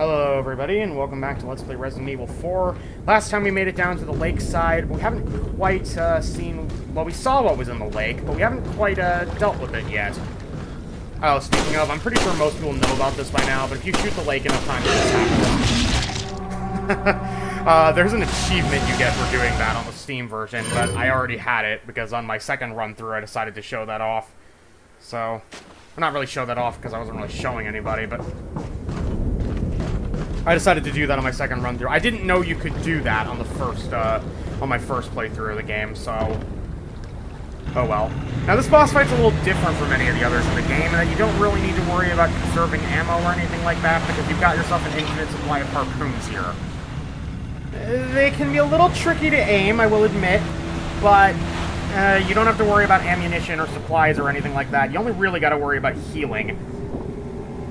Hello everybody, and welcome back to Let's Play Resident Evil 4. Last time we made it down to the lakeside, but we haven't quite seen... Well, we saw what was in the lake, but we haven't quite dealt with it yet. Oh, speaking of, I'm pretty sure most people know about this by now, but if you shoot the lake enough times, this happens. There's an achievement you get for doing that on the Steam version, but I already had it, because on my second run-through I decided to show that off. So, well, not really show that off, because I wasn't really showing anybody, but... I decided to do that on my second run-through. I didn't know you could do that on the first, on my first playthrough of the game, so... Oh well. Now, this boss fight's a little different from any of the others in the game, in that you don't really need to worry about conserving ammo or anything like that, because you've got yourself an infinite supply of harpoons here. They can be a little tricky to aim, I will admit, but you don't have to worry about ammunition or supplies or anything like that. You only really gotta worry about healing.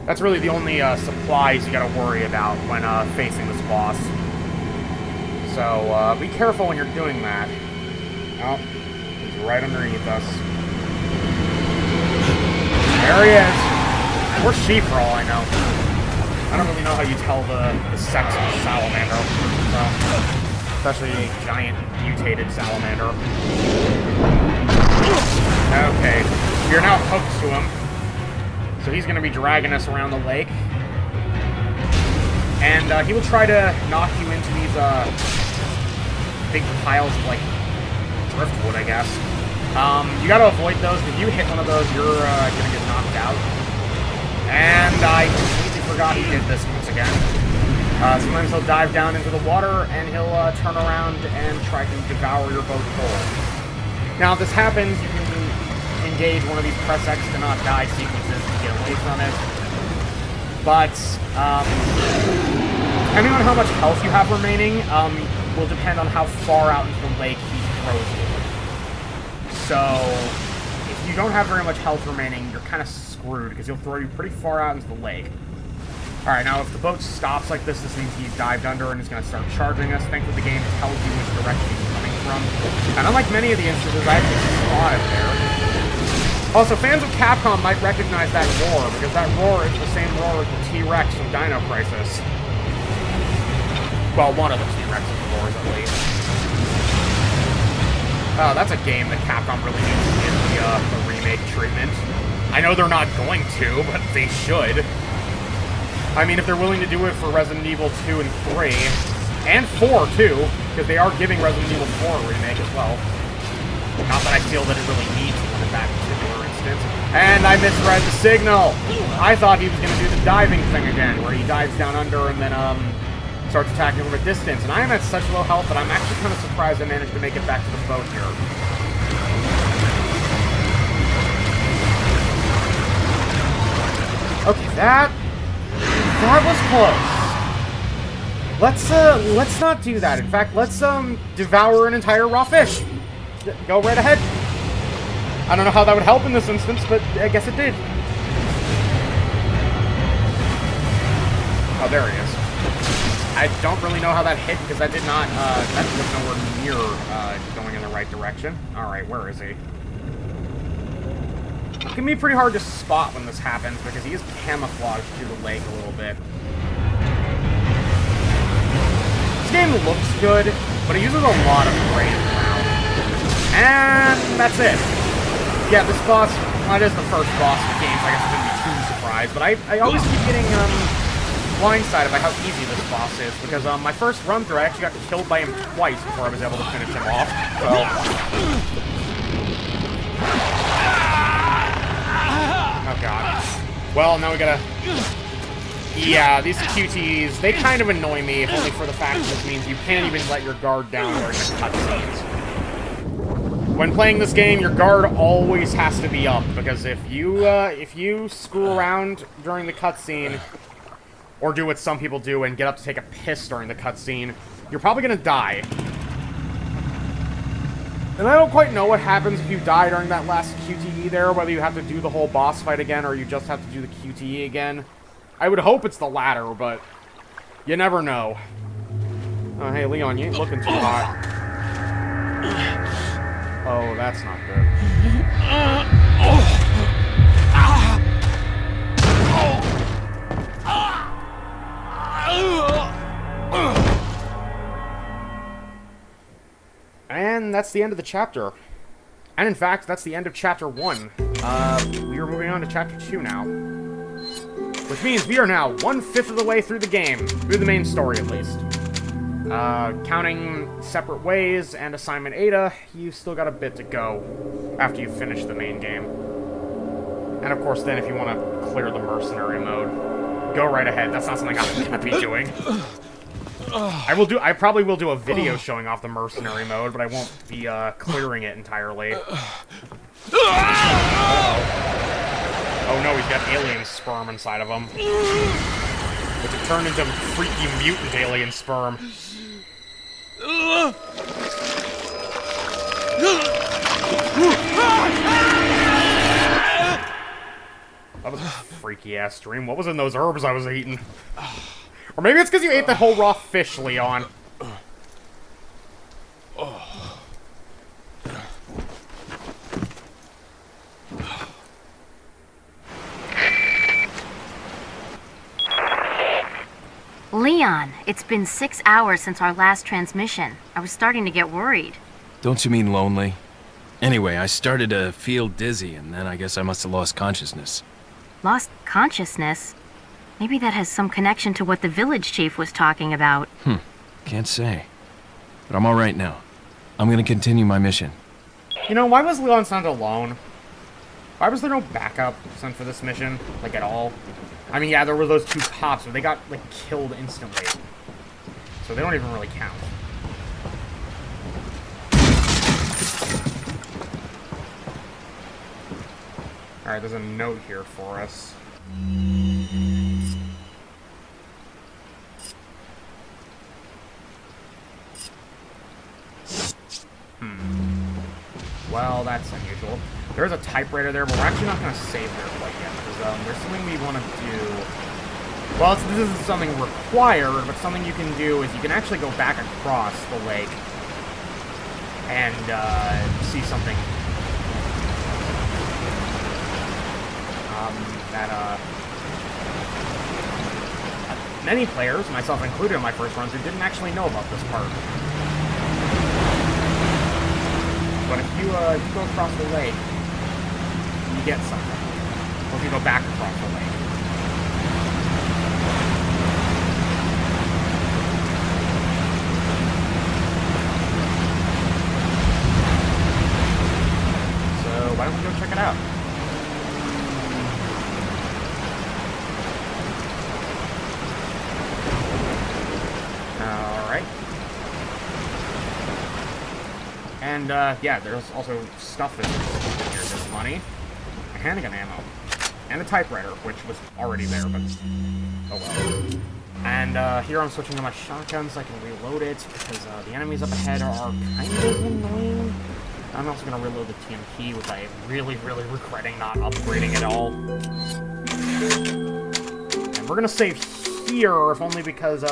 That's really the only supplies you gotta worry about when facing this boss. So, be careful when you're doing that. Oh, he's right underneath us. There he is! Or she, for all I know. I don't really know how you tell the sex of a salamander. Especially a giant, mutated salamander. Okay, you're now hooked to him. So he's going to be dragging us around the lake. And he will try to knock you into these big piles of, like, driftwood, I guess. You got to avoid those. If you hit one of those, you're going to get knocked out. And I completely forgot he did this once again. Sometimes he'll dive down into the water, and he'll turn around and try to devour your boat whole. Now, if this happens, you can engage one of these press X to not die sequences to get away from it. But, depending on how much health you have remaining, will depend on how far out into the lake he throws you. So, if you don't have very much health remaining, you're kind of screwed, because he'll throw you pretty far out into the lake. Alright, now if the boat stops like this means he's dived under and is going to start charging us. Thankfully the game tells you which direction he's coming from. And unlike many of the instances, I actually saw it there. Also, fans of Capcom might recognize that roar, because that roar is the same roar as the T-Rex from Dino Crisis. Well, one of the T-Rex's roars, at least. Oh, that's a game that Capcom really needs to give the remake treatment. I know they're not going to, but they should. I mean, if they're willing to do it for Resident Evil 2 and 3, and 4, too, because they are giving Resident Evil 4 a remake as well. Not that I feel that it really needs one in that particular instance. And I misread the signal! I thought he was going to do the diving thing again, where he dives down under and then, starts attacking from a distance. And I am at such low health that I'm actually kind of surprised I managed to make it back to the boat here. Okay, that was close. Let's not do that. In fact, let's, devour an entire raw fish. Go right ahead. I don't know how that would help in this instance, but I guess it did. Oh, there he is. I don't really know how that hit, because that did not, that was nowhere near, going in the right direction. Alright, where is he? It can be pretty hard to spot when this happens, because he is camouflaged through the lake a little bit. This game looks good, but it uses a lot of brain power. And that's it. Yeah, this boss, well, it is the first boss of the game, so I guess I shouldn't be too surprised, but I always keep getting, blindsided by how easy this boss is, because, my first run-through, I actually got killed by him twice before I was able to finish him off, so... Oh god. Well, now we gotta... Yeah, these QTs, they kind of annoy me, if only for the fact that this means you can't even let your guard down during the cutscenes. When playing this game, your guard always has to be up, because if you screw around during the cutscene, or do what some people do and get up to take a piss during the cutscene, you're probably gonna die. And I don't quite know what happens if you die during that last QTE there, whether you have to do the whole boss fight again, or you just have to do the QTE again. I would hope it's the latter, but you never know. Oh, hey, Leon, you ain't looking too hot. Oh, that's not good. that's the end of the chapter. And in fact, that's the end of Chapter 1. We are moving on to Chapter 2 now. Which means we are now 1/5 of the way through the game. Through the main story, at least. Counting Separate Ways and Assignment Ada, you've still got a bit to go after you finish the main game. And of course, then if you want to clear the mercenary mode, go right ahead. That's not something I'm going to be doing. I probably will do a video showing off the mercenary mode, but I won't be clearing it entirely. Oh no, he's got alien sperm inside of him. Which it turned into freaky mutant alien sperm. That was a freaky-ass dream. What was in those herbs I was eating? Or maybe it's because you ate that whole raw fish, Leon. Leon, it's been 6 hours since our last transmission. I was starting to get worried. Don't you mean lonely? Anyway, I started to feel dizzy, and then I guess I must have lost consciousness. Lost consciousness? Maybe that has some connection to what the village chief was talking about. Can't say. But I'm alright now. I'm gonna continue my mission. You know, why was Leon sent alone? Why was there no backup sent for this mission? Like, at all? I mean, yeah, there were those 2 cops, but they got, like, killed instantly. So they don't even really count. Alright, there's a note here for us. Well, that's unusual. There's a typewriter there, but we're actually not going to save there quite yet, because there's something we want to do. Well, this isn't something required, but something you can do is you can actually go back across the lake and see something that many players, myself included in my first runs, who didn't actually know about this part. But if you go across the lake, you get something. Or if you go back across the lake. So why don't we go check it out? Alright. And, yeah, there's also stuff that's here. There's money, a handgun ammo, and a typewriter, which was already there, but oh well. And, here I'm switching to my shotgun so I can reload it, because, the enemies up ahead are kind of annoying. I'm also gonna reload the TMP, which I am really, really regretting not upgrading at all. And we're gonna save here, if only because,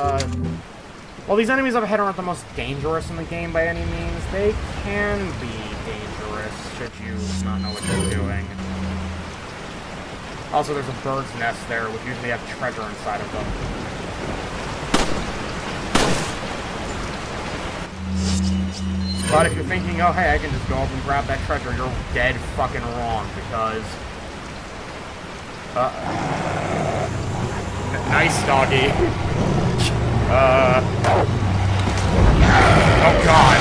well, these enemies up ahead aren't the most dangerous in the game by any means. They can be dangerous should you not know what you're doing. Also, there's a bird's nest there, which usually have treasure inside of them. But if you're thinking, oh hey, I can just go up and grab that treasure, you're dead fucking wrong, because... nice, doggy. Oh god.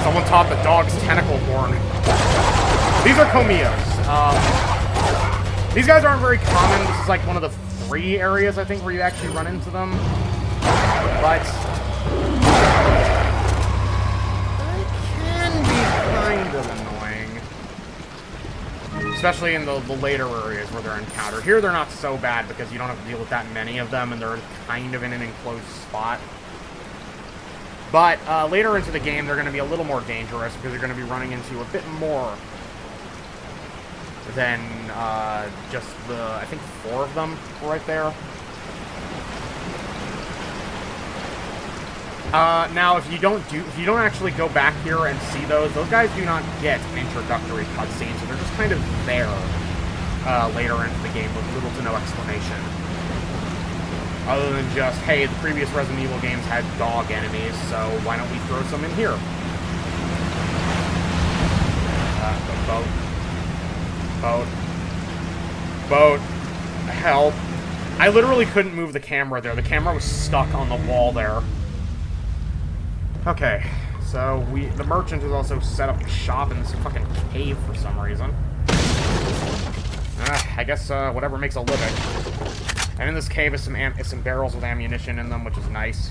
Someone taught the dog's tentacle horn. These are Komios. These guys aren't very common. This is like one of the 3 areas, I think, where you actually run into them. But... they can be kind of annoying. Especially in the later areas where they're encountered. Here they're not so bad because you don't have to deal with that many of them and they're kind of in an enclosed spot. But later into the game they're going to be a little more dangerous because you're going to be running into a bit more than just the, I think 4 of them right there. Now, if you don't actually go back here and see those guys do not get an introductory cutscene, so they're just kind of there later into the game with little to no explanation. Other than just, hey, the previous Resident Evil games had dog enemies, so why don't we throw some in here? The boat. Boat. Boat. Help. I literally couldn't move the camera there. The camera was stuck on the wall there. Okay, so the merchant has also set up a shop in this fucking cave for some reason. I guess whatever makes a living. And in this cave is some barrels with ammunition in them, which is nice.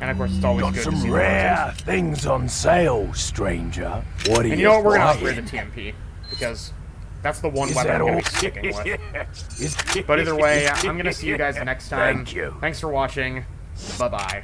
And of course, it's always Got good to some see rare things on sale, stranger. What are you And you know what? We're gonna buying? upgrade the TMP because that's the one Is weapon that I'm gonna all? be sticking with. Is- But either way, I'm gonna see you guys next time. Thank you. Thanks for watching. Bye bye.